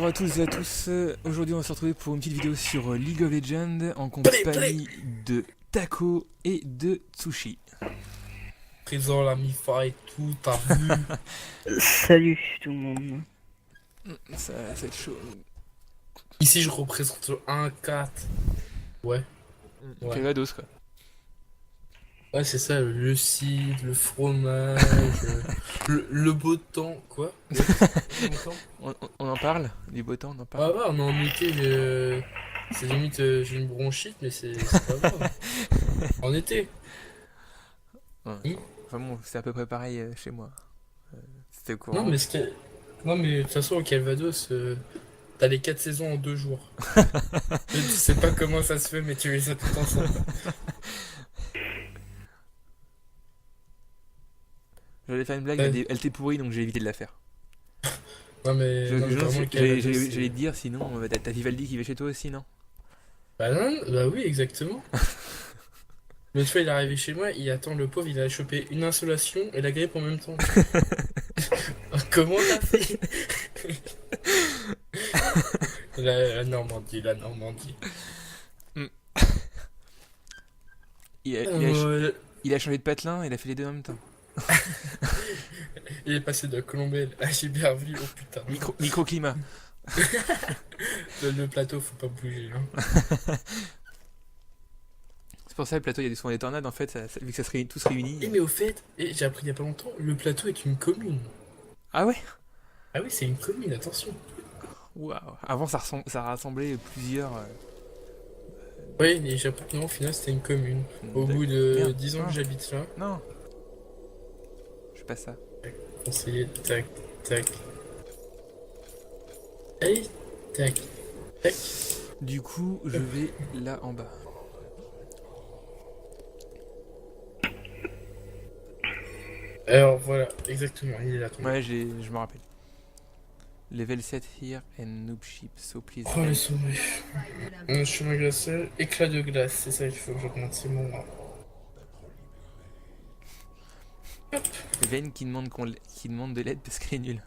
Bonjour à tous et à tous, aujourd'hui on va se retrouver pour une petite vidéo sur League of Legends en compagnie de Taco et de Tsushi. Présent, la MIFA et tout, t'as vu? Salut tout le monde. Ça va être chaud. Ici, je représente le 1-4. Ouais, ouais. Cagados quoi. Ouais, c'est ça, le cidre, le fromage, le beau temps, quoi. Ouais, le beau temps. On en parle? Du beau temps, on en Ah parle? ouais, on est en été, c'est limite, j'ai une bronchite, mais c'est pas grave. En été. Ouais. Hmm. Enfin bon, c'est à peu près pareil chez moi. C'était au Non, courant. mais non, mais de toute façon, au Calvados, t'as les 4 saisons en 2 jours. Je sais pas comment ça se fait, mais tu les as toutes ensemble. J'allais faire une blague, Ouais. elle était pourrie donc j'ai évité de la faire. Non, mais, non, mais vraiment, le Calvados, J'allais c'est- te dire sinon, t'as Vivaldi qui va chez toi aussi, non? Bah non, bah oui, exactement. L'autre fois, il est arrivé chez moi, il attend le pauvre, il a chopé une insolation et la grippe en même temps. Comment t'as fait? La Normandie, la Normandie. Il a, il a- Euh, il a changé de patelin, il a fait les deux en même temps. il est passé de Colombelle à Giberville, oh putain. Microclimat. Le plateau, faut pas bouger. Hein. C'est pour ça le plateau, il y a souvent des tornades en fait, vu que ça se réunit, tous réunis. Mais au fait, j'ai appris il y a pas longtemps, le plateau est une commune. Ah ouais? Ah oui, c'est une commune, attention. Waouh. Avant ça rassemblait plusieurs. Oui, et j'ai appris que non, au final, c'était une commune. Au bout de Merde. 10 ans que Ah. j'habite là, Non. Je fais pas ça. conseiller, tac, tac. Allez, tac, tac. Du coup, je vais là en bas. Alors voilà, exactement, il est là ton. Ouais, je me rappelle. Level 7 here and noob ship, so please. Oh le sommet. Un chemin glacé, éclat de glace, c'est ça qu'il faut que j'augmente, c'est mon nom. Vayne qui demande, qui demande de l'aide parce qu'elle est nulle.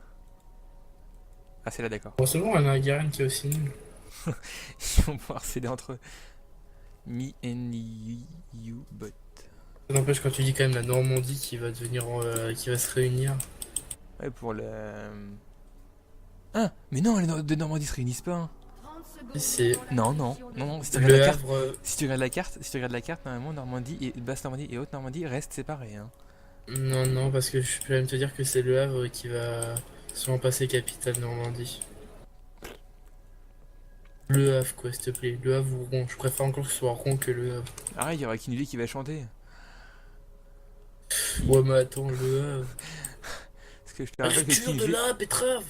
Ah, c'est là, d'accord. Bon, c'est bon, on a un Garen qui est aussi nul. Ils vont pouvoir s'aider entre eux. Me and you, but. Ça n'empêche quand tu dis quand même la Normandie qui va devenir, qui va se réunir. Ouais, pour le. Ah, mais non, les de Normandie se réunissent pas. Hein. C'est Non. Si tu regardes le la carte, Havre. si tu regardes la carte, normalement, Normandie et Basse Normandie et Haute Normandie restent séparés. Hein. Non, parce que je peux même te dire que c'est le Havre qui va sûrement passer capitale Normandie. Le Havre, quoi, s'il te plaît. Le Havre ou Rouen. Je préfère encore que ce soit Rouen que le Havre. Ah, il y aura Kinvey qui va chanter. Ouais, mais attends, le Havre. Parce que je te rappelle que Rupture de la betterave.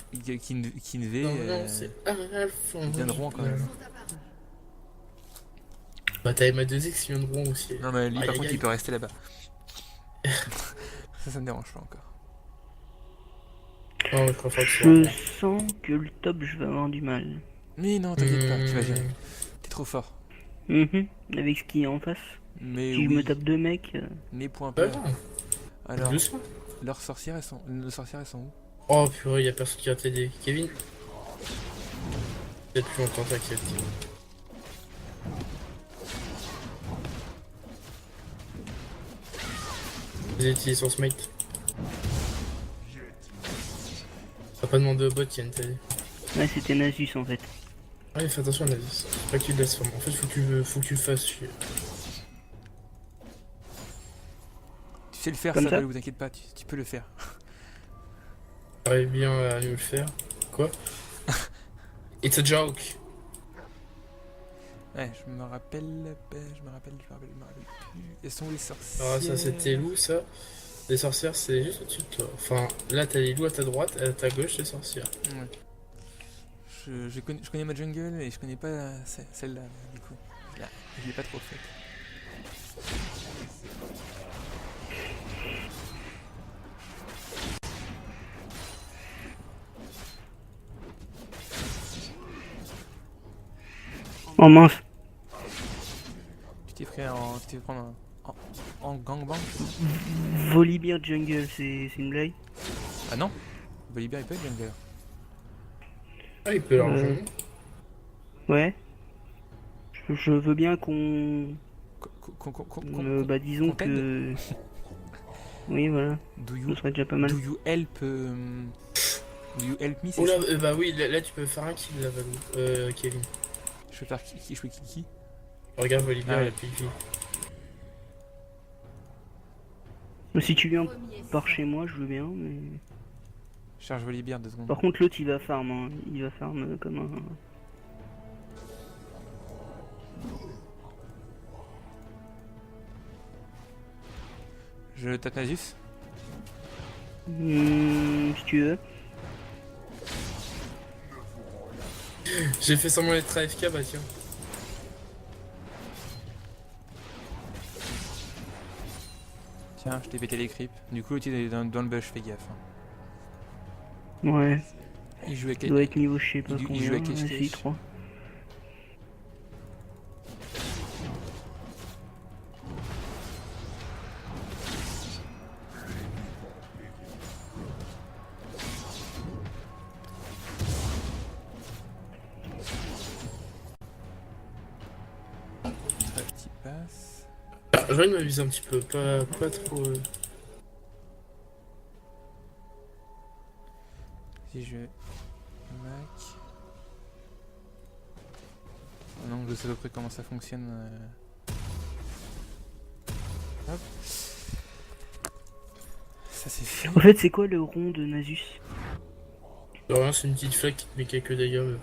Kinvey, Non, c'est Alphonse. il vient de Rouen quand même. Bah, t'avais ma 2X qui vient de Rouen aussi. Non, mais lui, Aïe, par aïe, contre, aïe. il peut rester là-bas. Ça me dérange pas encore. Non, je préfère que ce soit Je Rouen. sens que le top, je vais avoir du mal. Mais non, t'inquiète pas, tu vas gérer. T'es trop fort. Avec ce qui est en face. Mais Si je me oui, tape deux mecs, mes points Bah peur. non, Alors, doucement. nos sorcières, elles sont où? Oh purée, y'a personne qui va t'aider. Kevin. Peut-être plus longtemps, t'inquiète. J'ai utilisé son smite. T'as pas demandé au bot qui vienne t'aider. ouais, c'était Nasus en fait. Ouais, fais attention à la vie. Faut pas que tu te laisses faire. En fait, faut que tu le fasses chier. Tu sais le faire, Comme ça, ça vous t'inquiète pas, tu peux le faire. T'arrives bien à nous le faire. Quoi? It's a joke. Ouais, je me rappelle plus. Elles sont où les sorcières? Alors ça c'était loup ça. Les sorcières c'est juste au-dessus de toi. Enfin là t'as les loups à ta droite, à ta gauche les sorcières. Ouais. Je connais ma jungle et je connais pas celle-là, du coup. Je l'ai pas trop faite. Oh mince. Tu t'es fait prendre en gangbang? Volibear jungle, c'est une blague? Ah non, Bolívar il peut être jungler. Ah, il peut largement. Ouais. Je veux bien qu'on... bah disons qu'on t'aide. que... Oui, voilà. Do Ce you, serait déjà pas mal. do you help, do you help me, c'est Oh là, ça? bah oui, là, tu peux faire un kill là, Valou. Kevin. Je vais faire qui? Je fais qui? Regarde, Volibear, Ah il ouais. a plus de vie. Mais si tu viens par chez moi, je veux bien, mais... Charge Volibear 2 secondes. Par contre, l'autre, il va farm, hein. Il va farm comme un... Je tape Nasus. Si tu veux. J'ai fait semblant d'être AFK, bah tiens. Tiens, je t'ai pété les creeps. Du coup, l'autre il est dans le bush, fais gaffe. Hein. Ouais. Il joue avec Il doit être niveau je sais pas il joue combien. avec les Si, sketchs. 3. Petit passe. Ah, je vais m'aviser un petit peu, pas trop. Si je... Mac... Non, je sais à peu près comment ça fonctionne. Hop. Ça c'est fait. En fait, c'est quoi le rond de Nasus? Rien, c'est une petite flaque qui te met quelques dégâts, mais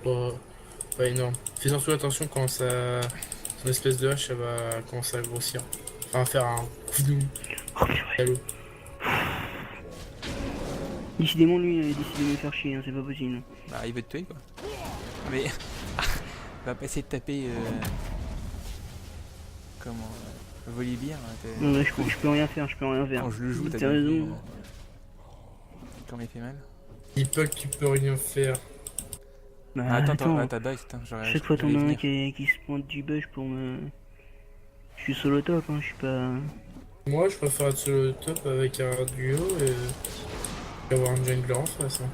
pas énorme. Fais surtout attention quand ça. Son espèce de hache, ça va commencer à grossir. Enfin, faire un coup de Oh purée. salaud. Décidément, lui, il avait décidé de me faire chier, hein, c'est pas possible. Bah, il veut te tuer quoi. Mais... il va pas essayer de taper... Comment... Volibear. Hein, Non, là, je peux rien faire, quand je le joue, t'as T'as bien raison. vu, comment il fait mal. Dis pas que tu peux rien faire. Bah, Ah, attends, attends, ta bague, putain, j'aurais... chaque fois t'en j'allais as un venir. qui se pointe du bush pour me... Je suis solo top, hein, je suis pas... Moi, je préfère être sur le top avec un duo et avoir un jungler en face. Hein.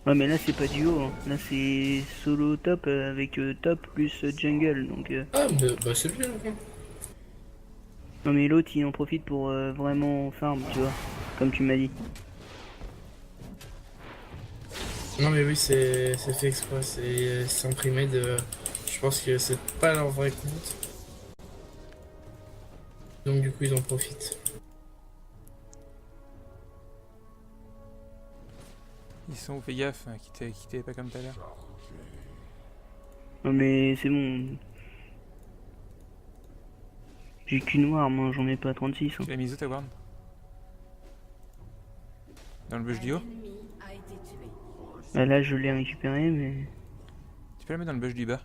Ouais, mais là, c'est pas duo, hein. Là, c'est solo top avec top plus jungle, donc... Ah, mais, bah c'est bien. Hein. Non, mais l'autre, il en profite pour vraiment farm, tu vois, comme tu m'as dit. Non, mais oui, c'est fait exprès. C'est imprimé de. Je pense que c'est pas leur vrai compte. Donc, du coup, ils en profitent. Ils sont où, fais gaffe, hein, qui t'avait pas comme tout à l'heure. Non, mais c'est bon. J'ai qu'une arme, hein, j'en ai pas 36. Hein. Tu l'as mis où ta ward? Dans le bush du haut? Bah, là, je l'ai récupéré, mais... Tu peux la mettre dans le bush du bas?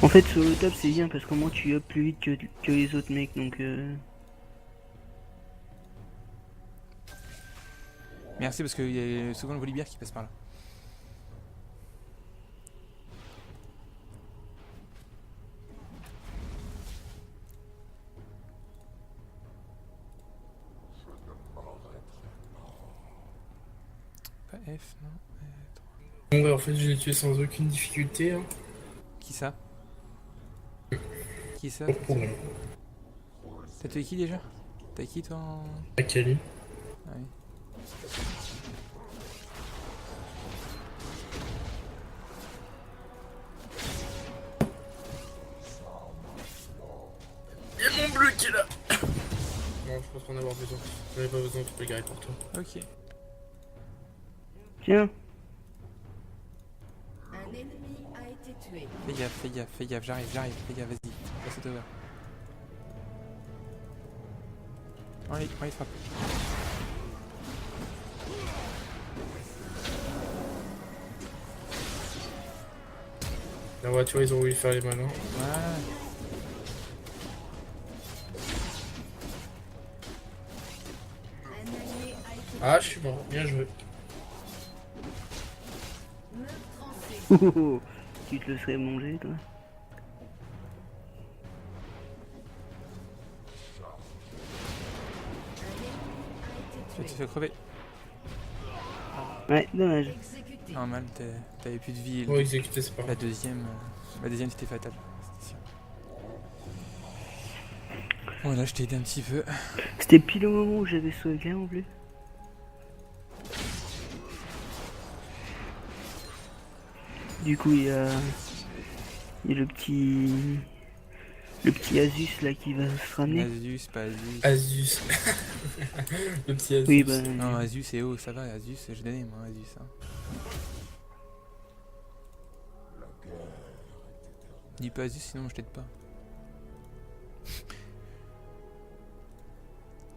En fait, sur le top, c'est bien parce qu'au moins tu up plus vite que les autres mecs, donc... Merci parce qu'il y a le second Volibear qui passe par là. Pas F, non. Bon, bah, en fait, je l'ai tué sans aucune difficulté. Hein. Qui ça? Qui ça? Pas de problème. T'as tué qui déjà? T'as qui toi en... Akali. Ah oui. Il y a mon bleu qui est là. Non, je pense qu'on en avoir besoin. J'en ai pas besoin, tu peux le garer pour toi. Ok. Tiens, Un ennemi a été tué. Fais gaffe, j'arrive, fais gaffe, vas-y. Passe au tower. On les frappe. La voiture, ils ont voulu faire les malins. Voilà. Un allié a été Ah, je suis mort. Bien joué. meurtre en C. Oh, oh, oh. Tu te le serais mangé, toi? Tu te fais crever. Ouais, dommage. Exécuté. Normal, t'avais plus de vie. Oh, exécuté, c'est pas La grave. deuxième c'était fatal. C'était sûr. Voilà, je t'ai aidé un petit peu. C'était pile au moment où j'avais sauvé en plus. Du coup, il y a le petit Asus là qui va se ramener. Asus, pas Asus. Asus. Le petit Asus. Oui, bah. Non, Asus et haut, ça va, Asus, je donnais moi, Asus. Hein. Dis pas Asus, sinon je t'aide pas.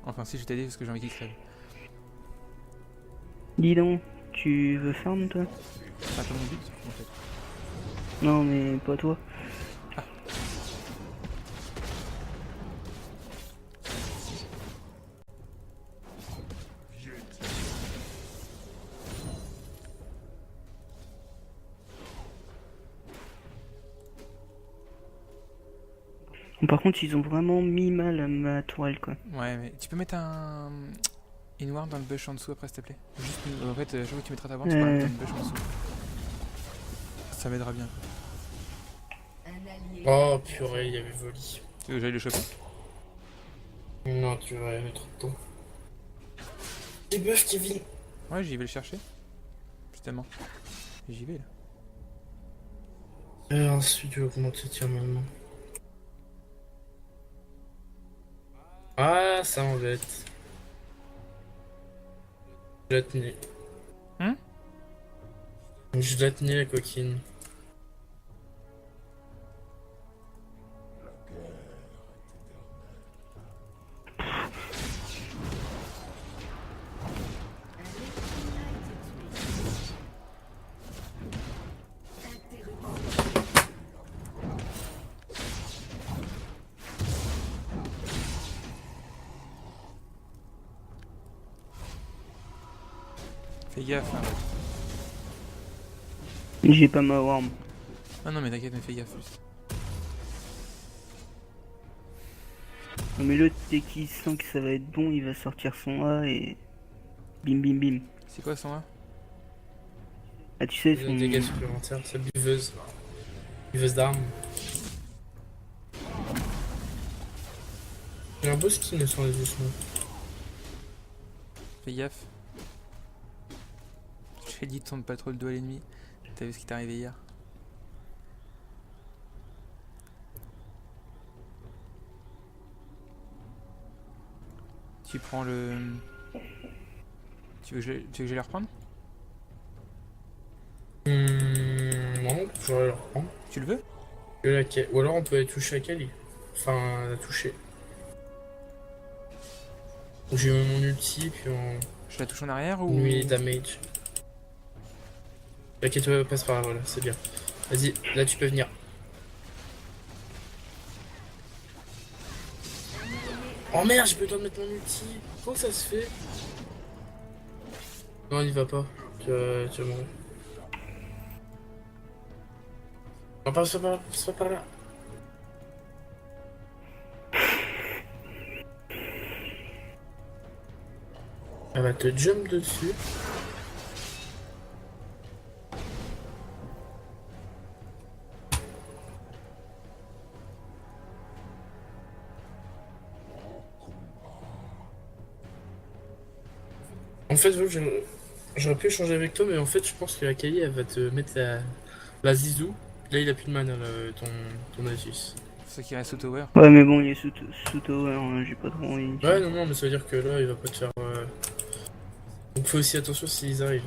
Enfin, si je t'aide parce que j'ai envie qu'il crève. Dis donc, tu veux farm toi? C'est pas mon but, en fait. Non, mais pas toi. Par contre, ils ont vraiment mis mal à ma toile quoi. Ouais, mais tu peux mettre un. Une ward dans le bush en dessous après, s'il te plaît. Juste, en fait, chaque fois que tu mettras ta ward, tu peux la mettre dans le bush en dessous. Ça m'aidera bien. Un allié. Oh purée, il y avait Voli. Tu veux que j'aille le choper? Non, tu vas mettre trop de temps. Les buffs, Kevin. Ouais, j'y vais le chercher. Justement. J'y vais là. Et ensuite, tu vas augmenter tir maintenant. Ah, ça m'embête. Je la tenais. Hein? Je la tenais, la coquine. Un ennemi a été tué. Interruption. Fais gaffe. Hein. J'ai pas ma worm. Ah non, mais t'inquiète, mais fais gaffe juste. Non, mais l'autre, dès qu'il sent que ça va être bon, il va sortir son A et. Bim bim bim. C'est quoi son A? Ah, tu sais, Des son. dégâts supplémentaires, sa buveuse. Buveuse d'armes. Il y a un beau skin sur les doucement. Fais gaffe. Je t'ai dit de tourne pas trop le dos à l'ennemi. T'as vu ce qui t'est arrivé hier? Tu prends le... Tu veux que je le reprendre? Non, j'aurais le reprendre. Tu le veux? Que la Ke- Ou alors on peut aller toucher à Kali. Enfin, la toucher. Donc j'ai mis mon ulti, puis on Je la touche en arrière ou... nuit damage. T'inquiète, passe par là, voilà, c'est bien. Vas-y, là tu peux venir. Oh merde, j'ai pas eu le temps de mettre mon ulti. Comment ça se fait? Non, il va pas. Tu vas mourir. Non, passe pas par là. Elle va te jump dessus. En fait, j'aurais pu échanger avec toi, mais en fait, je pense que la Kali, elle va te mettre la Zizou. Là, il a plus de mana, là, ton Asus. Ceux qui restent au tower. Ouais, mais bon, il est sous tower, hein, j'ai pas trop envie. Ouais, non, mais ça veut dire que là, il va pas te faire. Donc, fais aussi attention s'ils arrivent.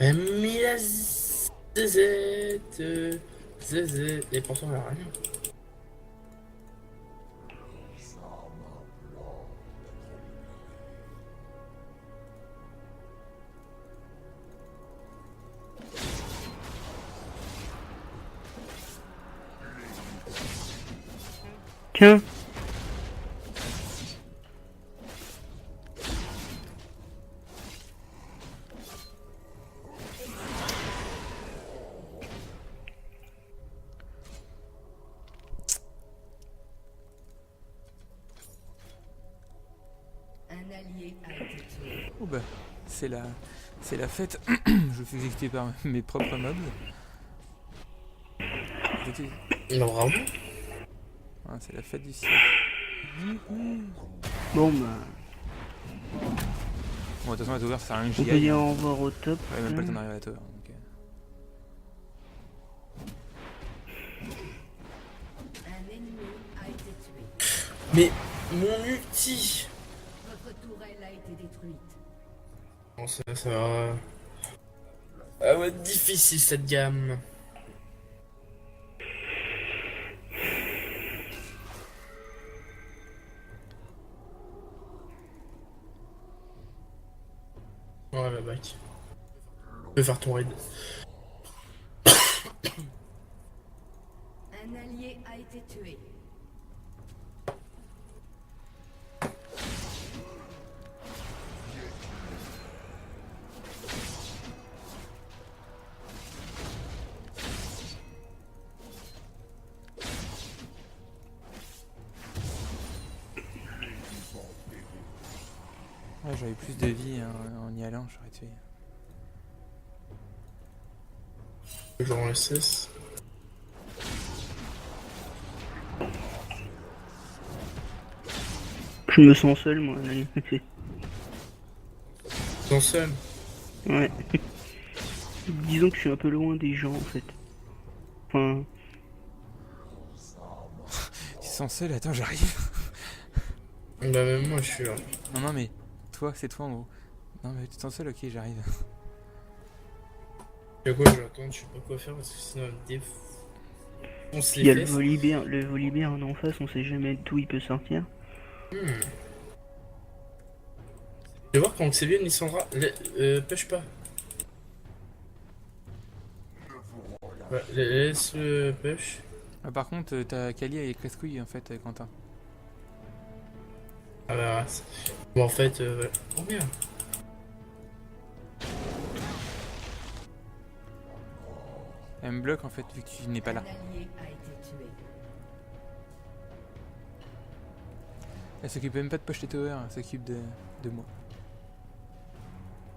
Mais la zézette, zézette. Et pourtant, elle a rien. Tiens. Un allié a été tué. Oh bah, c'est la fête. Je fais exécuter par mes propres mobs. Non, vraiment. Ah, c'est la fête du siècle. Bon bah, Bon, de toute façon, la tower, ça sert à rien que on j'y peut aille. dire au revoir au top. Ouais, même pas le temps d'arriver à la tower. Donc, Un ennemi a été tué. Mais mon ulti. Votre tourelle a été détruite. Bon, ça va. Ah ouais, difficile cette gamme. Ouais, bah back. Tu peux faire ton raid. Un allié a été tué. ouais, j'avais plus de vie en y allant, j'aurais tué. Toujours en SS. Je me sens seul moi. Allez. Ton seul. Ouais. Disons que je suis un peu loin des gens en fait. Enfin, Ils sont seuls, attends, j'arrive. Bah même moi je suis là. Non, non, mais toi, c'est toi en gros. Non, mais tu te sens seul, ok, j'arrive. Y'a quoi, je vais attendre, je sais pas quoi faire parce que sinon on se il y a les le fesses. volibear, en face, on sait jamais d'où il peut sortir. Je vais voir quand c'est bien, Lissandra. Pêche pas. Ouais, laisse pêche. Ah, par contre, t'as Kali et Crescouille en fait, Quentin. Ah bah, bon, en fait, ouais. Oh merde. Elle me bloque en fait, vu que tu n'es pas là. Un allié a été tué. Elle s'occupe même pas de push les towers, elle s'occupe de moi.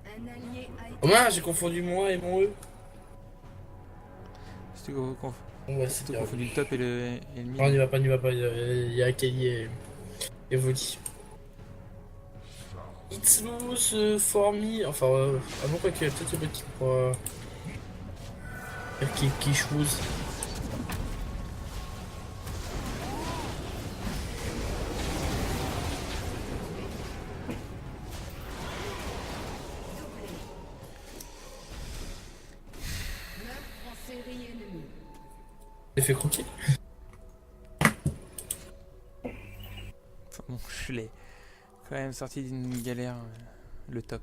Un allié a été Oh merde, j'ai confondu moi et mon E. Si tu conf- Bon, ouais, si c'est tu bien. confondu le top et le mid. Non, on n'y va pas, n'y va pas. Il y a Kelly et Voli. It's smooth for me. Enfin, avant quoi qu'il y a peut-être le mec qui pourra. Qui choose. meurtre en série ennemie. T'es fait croquer. Enfin, bon, je l'ai quand même sorti d'une galère, le top.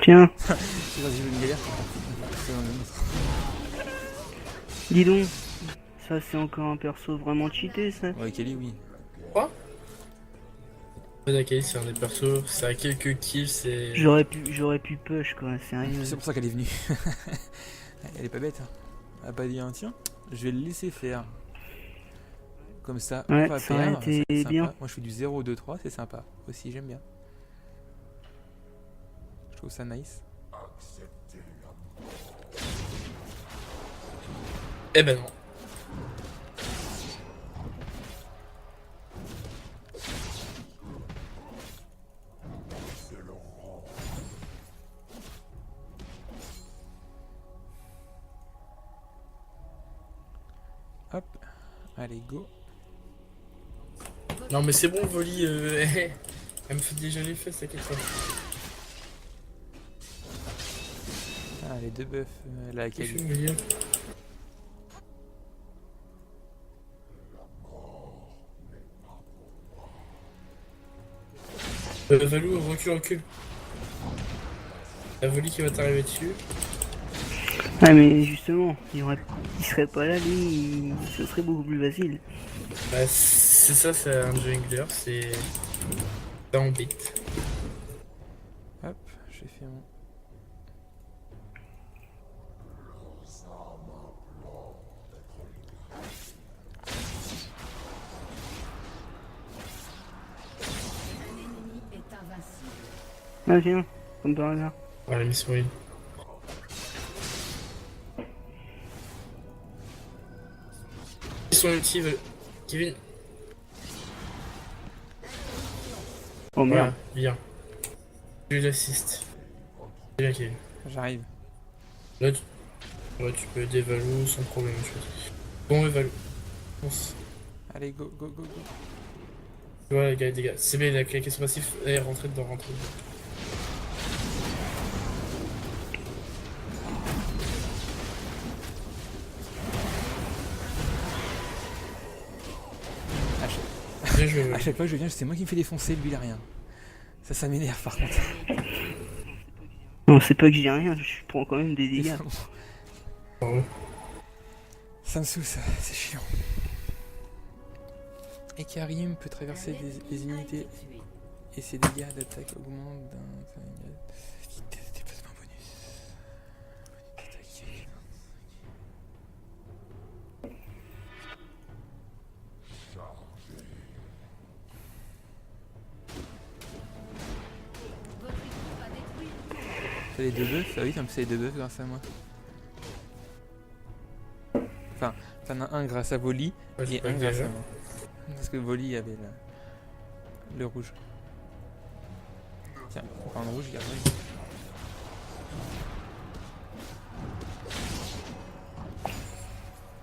Tiens, C'est dans une galère, c'est dans une autre. dis donc, ça c'est encore un perso vraiment cheaté ça. Ouais, Kali, oui. Quoi? Ouais, Kelly, c'est un des persos. Ça a quelques kills, c'est. J'aurais pu push quoi, sérieux. C'est pour ça qu'elle est venue. Elle est pas bête. Hein. Elle a pas dit, tiens, je vais le laisser faire. Comme ça, Ouais, on va ça aurait perdre, été c'est sympa. bien. Moi je fais du 0, 2, 3, c'est sympa. Aussi, j'aime bien. Je trouve ça nice. Eh ben non. Hop, allez, go. Non, mais c'est bon, Voli. Elle me fait déjà les fesses, t'inquiète pas. Ah, les deux buffs, la Qu'est-ce que Kali. tu veux me dire? Valou, recule. La Voli qui va t'arriver dessus. Ah mais justement, il serait pas là, lui, ce serait beaucoup plus facile. Bah, c'est ça, c'est un jungler, c'est. Ça embête. Hop, j'ai fait mon. Un ennemi est invincible. Ah tiens, comme par hasard. Voilà, la mission 1. Ils sont ulti, Kevin. Oh Voilà, merde. viens. Tu l'assistes. C'est bien, Kevin. J'arrive. Là, tu peux aider Valou sans problème, je pense. Bon, Valou. Fonce. Allez, go, go, go, go. Voilà, les gars, les gars. C'est bien, il a claqué son passif. Allez, rentrez dedans, rentrez dedans. À chaque, Bien joué, à Valou. chaque fois que je viens, c'est moi qui me fais défoncer, lui il a rien. Ça m'énerve par contre. Non, c'est pas que j'ai rien, je prends quand même des dégâts. Bravo. Ça me saoule ça, c'est chiant. Et Karim peut traverser des unités et ses dégâts d'attaque augmentent d'un déplacement bonus. Votre équipe a détruit. C'est les deux buffs? Ah oui, ça me fait les deux buffs grâce à moi. Enfin, t'en as un grâce à Voli Ouais, j'ai et pas un vu grâce déjà. à moi. Parce que Voli avait le rouge. Tiens, on prend le rouge, il y a rien.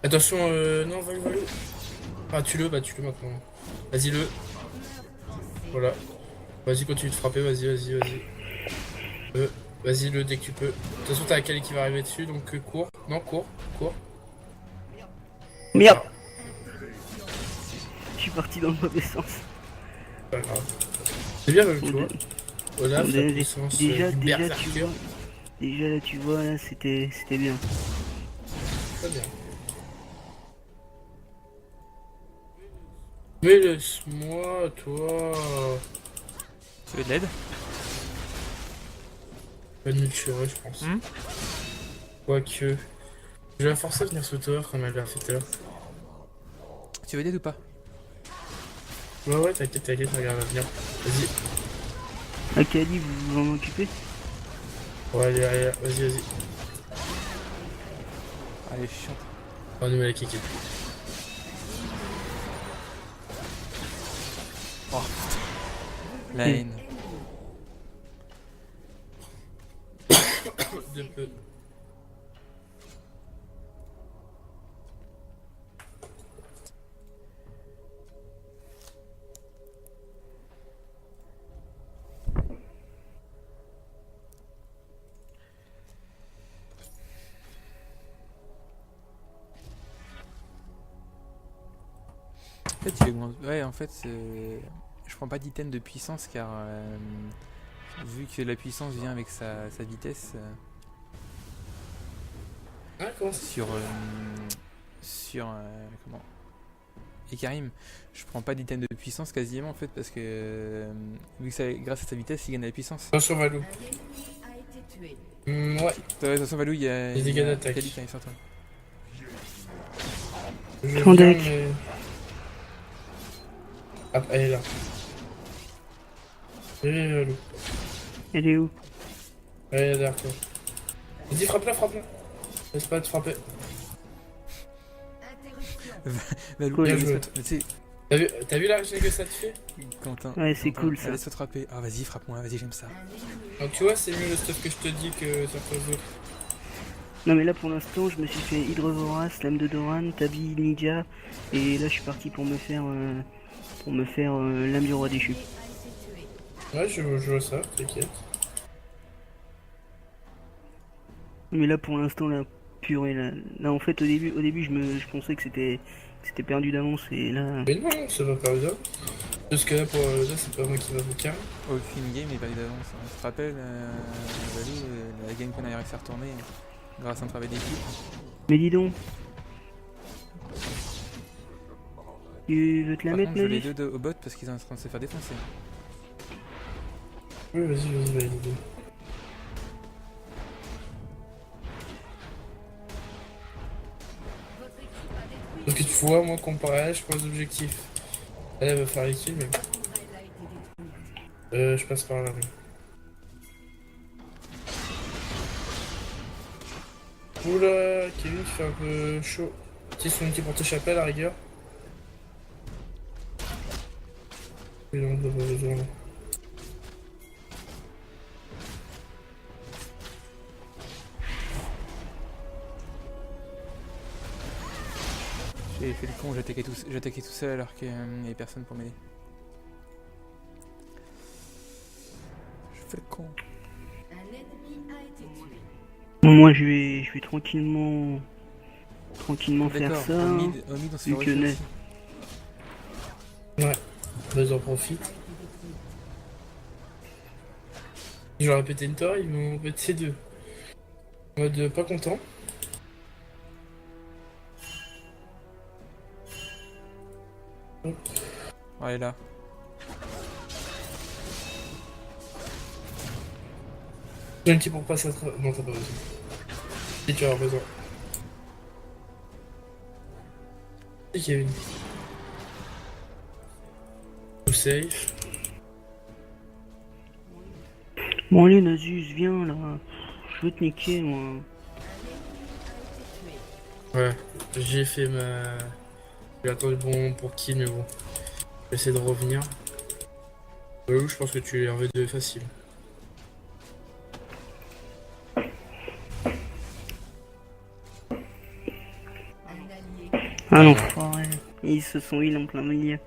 Attention, non, Valou, Valou. Ah, tue-le maintenant. Vas-y, le. Voilà. Vas-y, continue de frapper, vas-y, vas-y, vas-y. Vas-y, le dès que tu peux. De toute façon, t'as Akali qui va arriver dessus, donc cours. Non, cours. Merde. Je suis parti dans le mauvais sens. Pas grave. C'est bien, Valou, tu vois. Olaf, la Déjà, puissance déjà, du déjà, tu berserker. vois, déjà là tu vois, là c'était bien. Très bien. Mais laisse-moi, toi. Tu veux de l'aide? Pas de nulturer, je pense. Quoique. Je vais la forcer à venir sous tower comme elle l'a fait tout à l'heure. Tu veux de l'aide ou pas? Ouais, t'inquiète, regarde, viens. Vas-y. Akali, vous vous en occupez? Ouais, allez, vas-y. Allez, chiante. On nous met la kiki. Oh putain. La haine. De peu. En fait, il augmente. Ouais, en fait, je prends pas d'item de puissance car vu que la puissance vient avec sa vitesse Ah, comment ça? sur comment? Et Karim, je prends pas d'item de puissance quasiment en fait parce que vu que grâce à sa vitesse il gagne de la puissance. Attention, Valou. Un ennemi a été tué. Ouais, De toute façon, Valou, il y a Les dégâts d'attaque. Kali qui arrive sur toi. je Ton viens, deck. mais... Ah, elle est là. Valou. Elle est où? Elle est derrière toi. Vas-y, frappe-la. Laisse pas te frapper. Interruption. Valou, Cool. laisse Bien joué. pas- tu sais, T'as vu la régène que ça te fait? Quentin. Ouais, c'est Quentin, cool, ça. Laisse-toi te frapper. Ah, vas-y, frappe-moi, vas-y, j'aime ça. Un ennemi. Donc tu vois, c'est mieux le stuff que je te dis que certains autres. Non mais là pour l'instant je me suis fait Hydre Vorace, Lame de Doran, Tabi, Ninja et là je suis parti pour me faire Lame du Roi Déchu. A été tué. Ouais, je vois ça, t'inquiète. Mais là pour l'instant là purée là en fait au début je pensais que c'était perdu d'avance et là Mais non, ça va pas bien. Parce que là, pour là, c'est pas moi qui va vous calme. Aucune game est valide d'avance. On se rappelle, Valou, la game qu'on a réussi à retourner. grâce à un travail d'équipe. Mais dis donc. Tu veux te la Par mettre, contre, je les Navis? deux au bot parce qu'ils sont en train de se faire défoncer. Oui, vas-y, vas-y. Votre équipe a détruit Parce que tu vois, moi, comparé à elle, je prends les objectifs. Elle va faire les kills, mais une tourelle a été détruite. je passe par là. Oula, Kevin, tu fais un peu chaud. Utilise son outil pour t'échapper à la rigueur. Oui, non, pas besoin. J'ai fait le con, j'attaquais tout seul alors qu'il n'y avait personne pour m'aider. Je fais le con. Un ennemi a été tué. Moi, je vais tranquillement faire D'accord, ça. au mid on se fait vu que rusher Nat- aussi. Vas-y, en profite. J'aurais pété une torre, ils m'ont pété deux. En mode pas content. Ouais, elle est là. J'ai un petit pour passer à travers. Non, t'as pas besoin. Si tu as besoin. Et Kevin. Tout safe. Bon, allez, Nasus, viens là. Je veux te niquer, moi. Un ennemi a été tué. Ouais, j'ai fait ma. J'ai attendu bon pour kill, mais bon. Je vais essayer de revenir. Je pense que tu es en V2 facile. Un allié. Ah non, enfoiré. Ils se sont heal en plein milieu.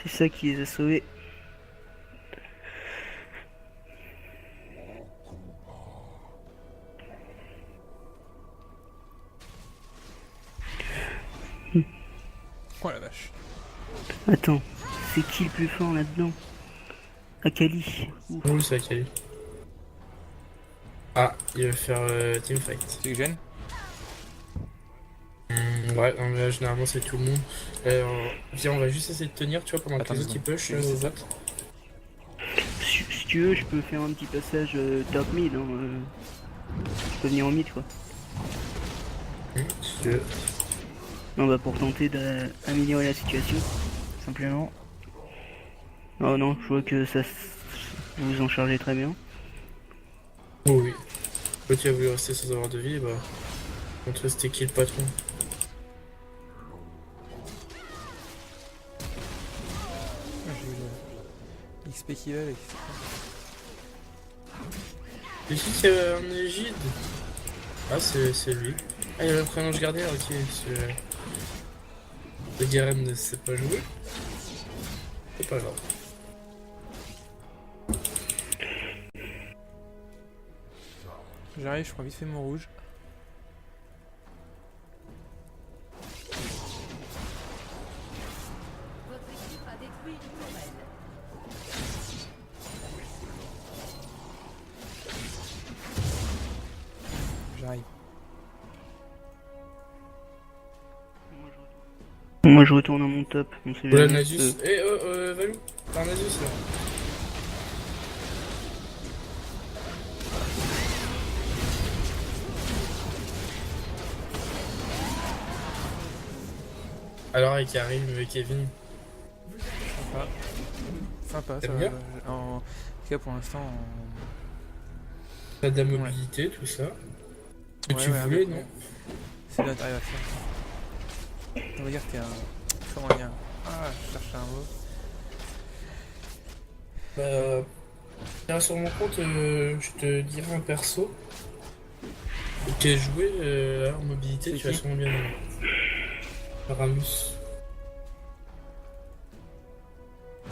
C'est ça qui les a sauvés. Oh la vache. Attends, c'est qui le plus fort là-dedans? Akali. Ouf. Oui, c'est laquelle. Ah, il va faire teamfight. Tu gênes? Ouais, non, mais là, généralement c'est tout le monde. Viens, on va juste essayer de tenir, tu vois, pendant Attends que les deux autres ils push secondes. au bot. Si tu veux, je peux faire un petit passage top mid. Hein, je peux venir en mid quoi. Si tu veux. Non, bah pour tenter d'améliorer la situation, simplement. Oh non, je vois que ça vous vous en chargez très bien. Oh oui. Toi, tu as voulu rester sans avoir de vie, bah. Contre c'était qui le patron? Ah, j'ai eu le XP qui va avec. C'est qui qui a un égide? Ah, c'est lui. Ah, il y a un prénom gardien, ok. Le Garen ne sait pas jouer. C'est pas grave. J'arrive, je prends vite fait mon rouge. Votre équipe a détruit une tourelle. J'arrive. Moi je retourne à mon top. On sait Voilà jamais. Nasus. Valou, t'as un Nasus là. Alors, avec Karim, Kevin. Sympa. Sympa, ça T'aimes va. bien En tout cas, pour l'instant. T'as de la mobilité, tout ça. Que Ouais, tu ouais, voulais, ouais. non? C'est bien, t'arrives à faire. On va dire que t'es un. Comment dire? Ah, je cherche un mot. Bah. Tiens, sur mon compte, je te dirai un perso. Qui est joué en mobilité, C'est tu vas qui sûrement bien aimer. Ramus.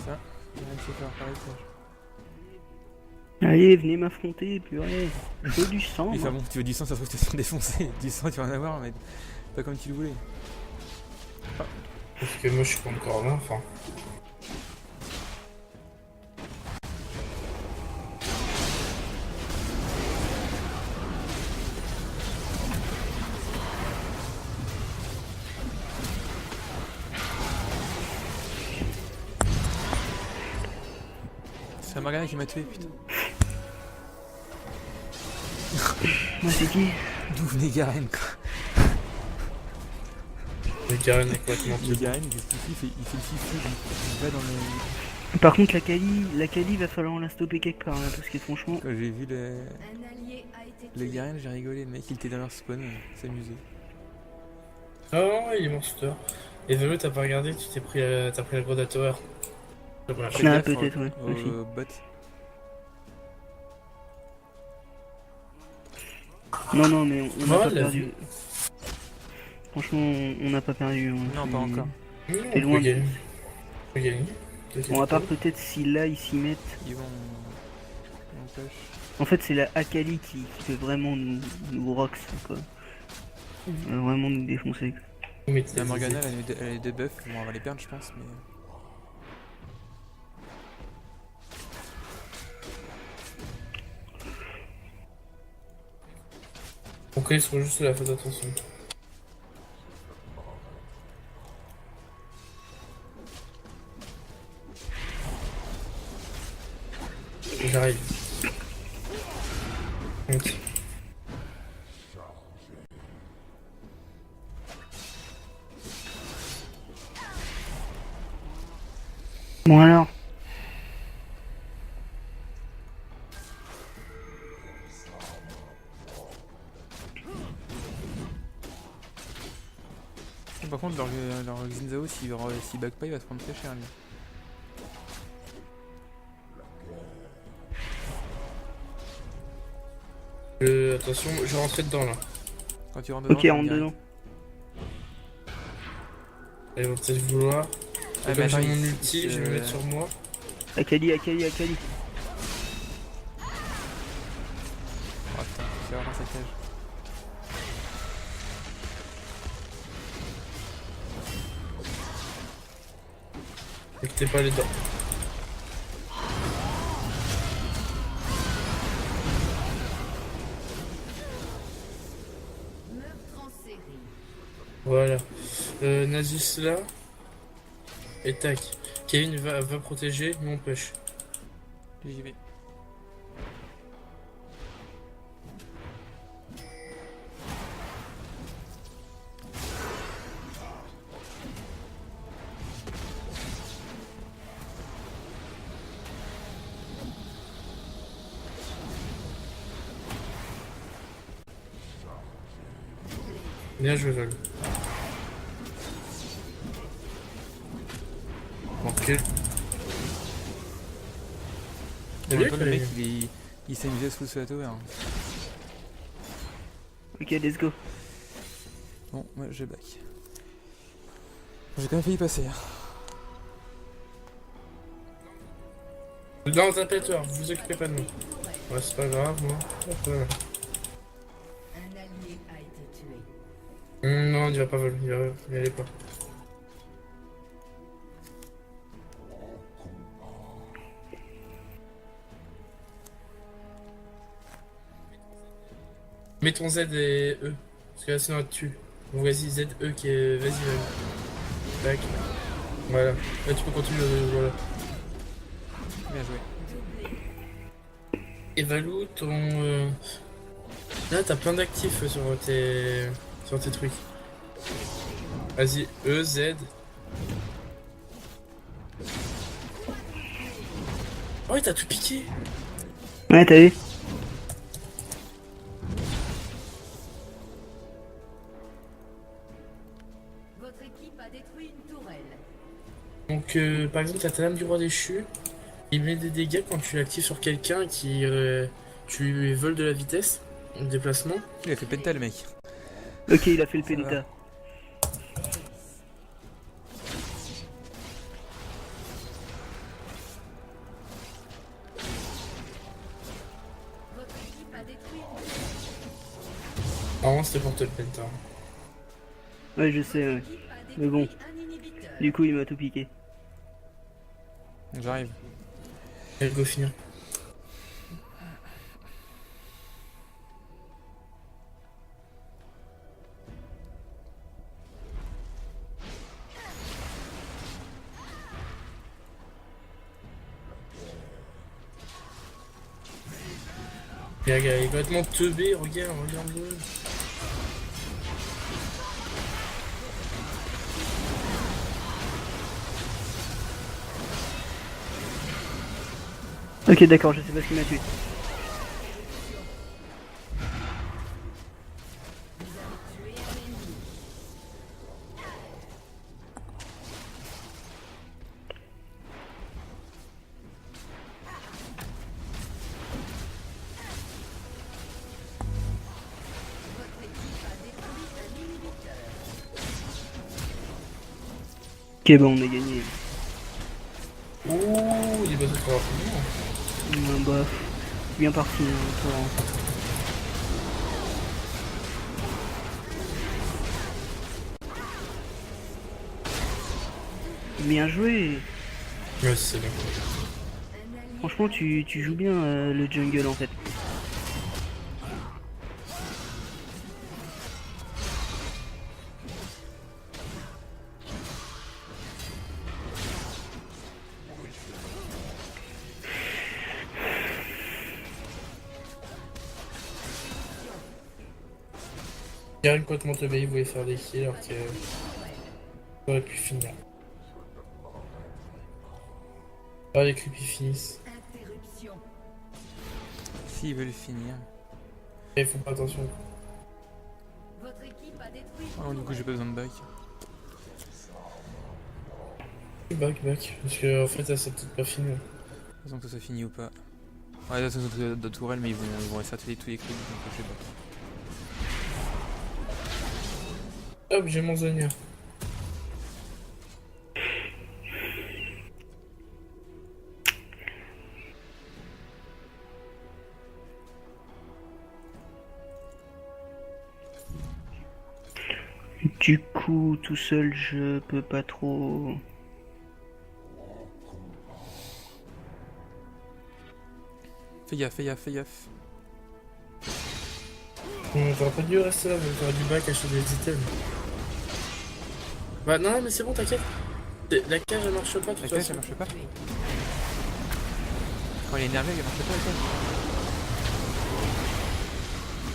Ça, il vient de se faire par l'étage. Allez, venez m'affronter, purée. Je veux du sang. Il fait moi. bon, tu veux du sang, ça se trouve que tu te sens défoncer. Du sang, tu vas en avoir, mais pas comme tu le voulais. Parce que moi, je suis pas encore là, enfin. Morgana qui m'a tué, putain. Moi c'est qui? D'où venait Garen, quoi. Le Garen est complètement Le tué. Garen, qu'est-ce qu'il fait? Il fait le fifou, il va dans le... Par contre la Kali va falloir la stopper quelque part là, parce que franchement... Quand j'ai vu Un allié a été le tué. Garen, j'ai rigolé. Le mec, il était dans leur spawn, s'amuser. Ah non, il est monster. Et Velo, t'as pas regardé, tu t'es pris, t'as pris la Groda Tower. Voilà. Fais Ah, gaffe peut-être, ouais, au aussi. bot. Non mais on n'a Ouais, pas l'a perdu. vu. Franchement on n'a pas perdu. Hein. Non, pas encore. Non, T'es loin. on peut gagner. On peut gagner. Bon à part peut-être si là ils s'y mettent... Ils vont... push. En fait c'est la Akali qui peut vraiment nous rocks quoi. Vraiment nous défoncer. Mais La Morgana, elle a les debuffs. Bon, on va les perdre, je pense, mais... Ok, ils sont juste là, faites attention. J'arrive. Monte. Bon alors. Par contre, leur Xinzao, s'il back pas, il va se prendre très cher, lui. Attention, je vais rentrer dedans là. Quand tu rentres dedans, Ok tu rentre me diras. dedans. Ils vont peut-être vouloir. Ah, Comme mais j'ai attends, mon il- ulti, je vais me mettre sur moi. Akali. Oh putain, c'est vraiment sa cage. Écoutez pas les dents. Meurtre en série. Voilà. Nasus là. Et tac. Kevin va protéger, nous on push. J'y vais. Bien joué, Val. Ok. En bien même temps, le que- mec, il s'amusait sous la tower. Hein. Ok let's go. Bon, moi, je back. J'ai quand même failli passer. Hein. Non, tapez-toi, vous occupez pas de nous. Ouais, c'est pas grave, moi. Voilà. Un allié a été tué. Non, il va pas voler, il y allait pas. Mettons Z et E. Parce que là sinon on tue. Bon vas-y Z E qui est. Vas-y, vas-y. Tac. Voilà. Là tu peux continuer, voilà. Bien joué. Et Valou, ton. Là t'as plein d'actifs sur tes trucs. Vas-y, E, Z. Oh, il t'a tout piqué. Ouais t'as vu. Votre équipe a détruit une tourelle. Donc par exemple t'as ta lame du roi déchu. Il met des dégâts quand tu l'actives sur quelqu'un qui. Tu lui voles de la vitesse, de déplacement. Il a fait penta, le mec. Ok il a fait le Ça va. penta. Votre équipe a détruit une Normalement c'était pour te le penta. Ouais je sais ouais. équipe a Mais bon. détruit un inhibiteur. Du coup il m'a tout piqué. J'arrive. Elle go finir. Il est complètement teubé, regarde-le. Ok, d'accord, je sais pas ce qu'il m'a tué. Ok, bon, on a gagné. Ouh, il est passé trop rapidement. Bah, bien parti, hein, pour... Bien joué. Ouais, c'est bien. Franchement, tu joues bien le jungle en fait. Garen complètement teubé, il voulait faire des kills alors qu'il aurait pu finir. Ah, les creepy finissent. Interruption. S'ils veulent finir. Et ils font pas attention. Votre équipe a détruit Oh, du coup, j'ai pas besoin de back. Back. Parce que en fait, ça c'est peut-être pas fini. De toute façon, que ça finit ou pas. Ouais, là, c'est de tourelle, mais ils vont restarter tous les clips, donc je sais pas. Hop, j'ai mon Zonia. Du coup, tout seul, je peux pas trop... Fais gaffe. T'aurais pas dû rester là, t'aurais dû back acheter des items. Bah non, mais c'est bon, t'inquiète. La cage elle marche pas, de La toute cage, façon. elle marche pas. Quand elle est énervée, elle marche pas, la cage.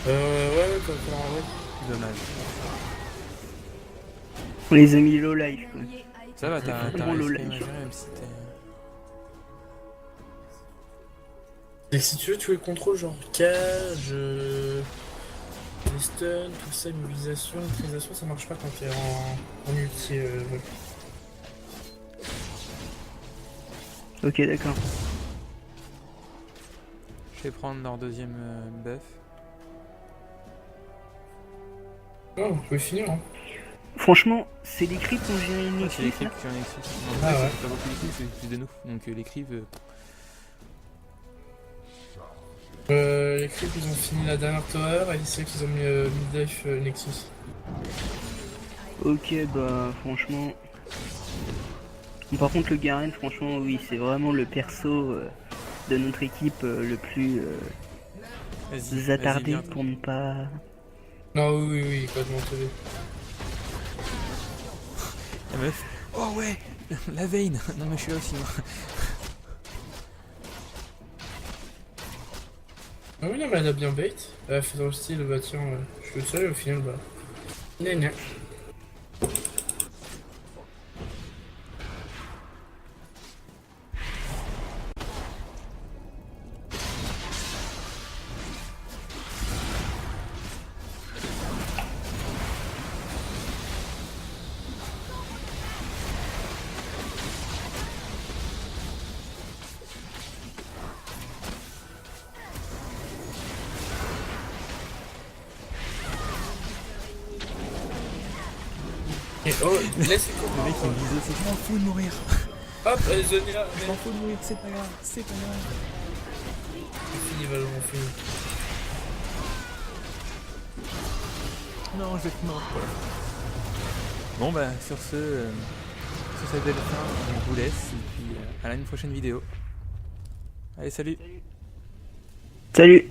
Ouais, ouais. Dommage. On les a mis low life quoi. allié a été Ça va, t'as Vraiment réussi low quand même à life. gérer, même si t'es... Et si tu veux, tu les contrôles genre cage, les stuns, tout ça, immobilisation, utilisation, ça marche pas quand t'es en ulti. Ouais. Ok, d'accord. Je vais prendre leur deuxième buff. Non, vous pouvez finir, hein. Franchement, c'est les creeps qui ont géré une Ouais, c'est les Nexus creeps là. qui en Nexus. Ah ouais. C'est pas beaucoup de creeps, c'est plus de nous. Donc les creeps... Les creeps ils ont fini la dernière tower et c'est qu'ils ont mis mid-life Nexus. Ok, bah franchement... Par contre, le Garen, franchement, oui, c'est vraiment le perso de notre équipe le plus Vas-y, attardé viens. pour ne pas... Non, oui, complètement teubé. La meuf. Oh ouais. La veine. Non mais je suis là aussi moi. Ah oui, non, mais elle a bien bait. Elle a fait dans le style, bah tiens, je suis le seul et au final, bah. Gna. Et oh, laisse Le mec il me disait c'est je m'en fous de mourir. hop, Zonia, Je m'en fous de mourir, c'est pas grave, c'est pas grave. c'est fini, Valorant, fini. Non, je vais te mort. Bon bah sur ce, sur cette belle fin, on vous laisse et puis à une prochaine vidéo. Allez salut. Salut!